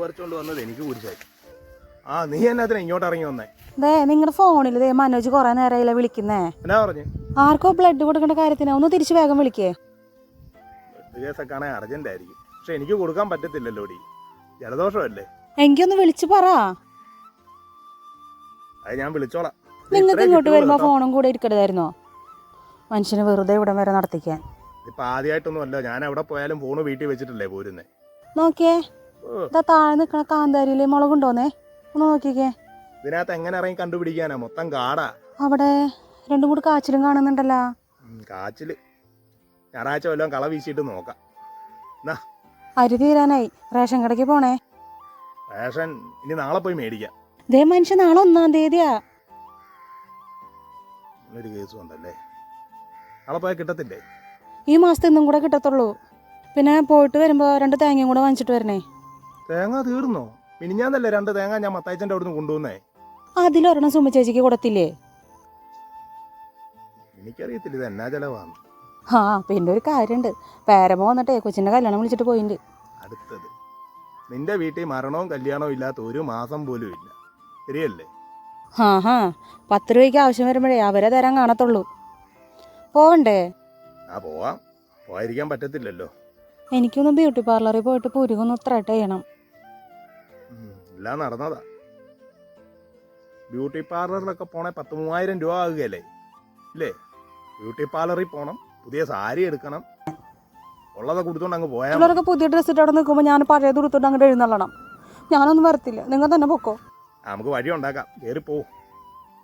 പറിച്ചോണ്ട് വന്നത് എനിക്ക് കുരിശായി. ആ നീ എന്നാത്തിനാ ഇങ്ങോട്ട് ഇറങ്ങി വന്നേ? നിങ്ങളുടെ ഫോണിൽ മനോജ് കുറെ നേരമായില്ല വിളിക്കുന്നേ. എന്നാ പറഞ്ഞു? ആർക്കോ ബ്ലഡ് കൊടുക്കേണ്ട കാര്യത്തിനാ. ഒന്ന് തിരിച്ചു വേഗം വിളിക്കേ. ബ്ലഡ് കേസൊക്കെ ആണെങ്കിൽ അർജന്റ് ആയിരിക്കും. പക്ഷെ എനിക്ക് കൊടുക്കാൻ പറ്റത്തില്ലല്ലോ ഡി, ജലദോഷമല്ലേ. എനിക്കൊന്ന് വിളിച്ചു പറ. അത് ഞാൻ വിളിച്ചോളാം. നിങ്ങൾക്ക് ഇങ്ങോട്ട് വരുമ്പോ ഫോണും കൂടെ ഇരിക്കരുതായിരുന്നോ? മനുഷ്യന് വെറുതെ ഇവിടം വരെ നടത്തിക്കാൻ. ഇപ്പൊ ആദ്യമായിട്ടൊന്നും അല്ല, ഞാൻ എവിടെ പോയാലും ഫോണ് വീട്ടിൽ വെച്ചിട്ടല്ലേ പോരുന്നേ. നോക്കിയേ, ഇതാ താഴെ നിക്കണ കാന്താരിയിലെ മുളകുണ്ടോന്നേ, ഒന്ന് നോക്കിക്കേ. ഇതിനകത്ത് എങ്ങനെ ഇറങ്ങി കണ്ടുപിടിക്കാനാ? മൊത്തം കാടാ. അവിടെ രണ്ടും കൂടി കാച്ചിലും കാണുന്നുണ്ടല്ലോ. കാച്ചില് ഞായറാഴ്ച വല്ലതും കള വീശിയിട്ട് നോക്കാം. അരി തീരാനായി, റേഷൻ കടയ്ക്ക് പോണേ. റേഷൻ ഇനി നാളെ പോയി മേടിക്കാം. മനുഷ്യൻ നാളെ 1-ാം തീയതിയാ. ഒരു കേസും ഉണ്ടല്ലേ, നാളെ പോയാൽ കിട്ടത്തില്ലേ? ഈ മാസത്തെ ഇന്നും കൂടെ കിട്ടത്തുള്ളൂ. പിന്നെ പോയിട്ട് വരുമ്പോ 2 തേങ്ങയും കൂടെ വാങ്ങിച്ചിട്ട് വരണേ. തേങ്ങ തീർന്നോ? മിനിഞ്ഞാന്നല്ലേ 2 തേങ്ങ ഞാൻ മത്തായിച്ചന്റെ അവിടുന്ന് കൊണ്ടുവന്നേ. അതിലൊരെണ്ണം സുമ ചേച്ചിക്ക് കൊടുത്തില്ലേ? എനിക്കറിയത്തില്ല ഇത് എന്നാ ചെലവാന്ന്. പിന്നെ ഒരു കാര്യമുണ്ട്, പേരമോ വന്നിട്ടേ കൊച്ചിന്റെ കല്യാണം വിളിച്ചിട്ട് പോയിണ്ട്. അടുത്തത് നിന്റെ വീട്ടിൽ മരണവും കല്യാണവും ഇല്ലാത്ത ഒരു മാസം പോലും ഇല്ല, ശരിയല്ലേ? 10 രൂപയ്ക്ക് ആവശ്യം വരുമ്പോഴേ അവരെ തരാൻ കാണത്തുള്ളൂ. പോവണ്ടേ? പോവാം, പോയിരിക്കാൻ പറ്റത്തില്ലല്ലോ. എനിക്കൊന്ന് ബ്യൂട്ടി പാർലറിൽ പോയിട്ട് പുരുകൊന്ന് ത്രെഡ് ചെയ്യണം. എല്ലാം നടന്നതാ. ബ്യൂട്ടി പാർലറിലൊക്കെ പോണേ 10,000-3000 രൂപ ആകുകയല്ലേ ഇല്ലേ? ബ്യൂട്ടി പാർലറിൽ പോണം, പുതിയ സാരി എടുക്കണം, ഉള്ളതൊക്കെ കൊടുത്തോണ്ട് അങ്ങ് പോയാൽ. ചിലരൊക്കെ പുതിയ ഡ്രസ്സ് ഇട്ട് അവിടെ നിൽക്കുമ്പോൾ ഞാൻ പഴയത് കൊടുത്തോണ്ട് അങ്ങോട്ട് എഴുന്നള്ളണം. ഞാനൊന്നും വരത്തില്ല, നിങ്ങൾ തന്നെ പൊക്കോ. നമുക്ക് വഴി ഉണ്ടാക്കാം, കയറി പോവും.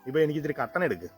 ഇപ്പൊ എനിക്ക് ഇത്തിരി കട്ടൻ എടുക്ക്.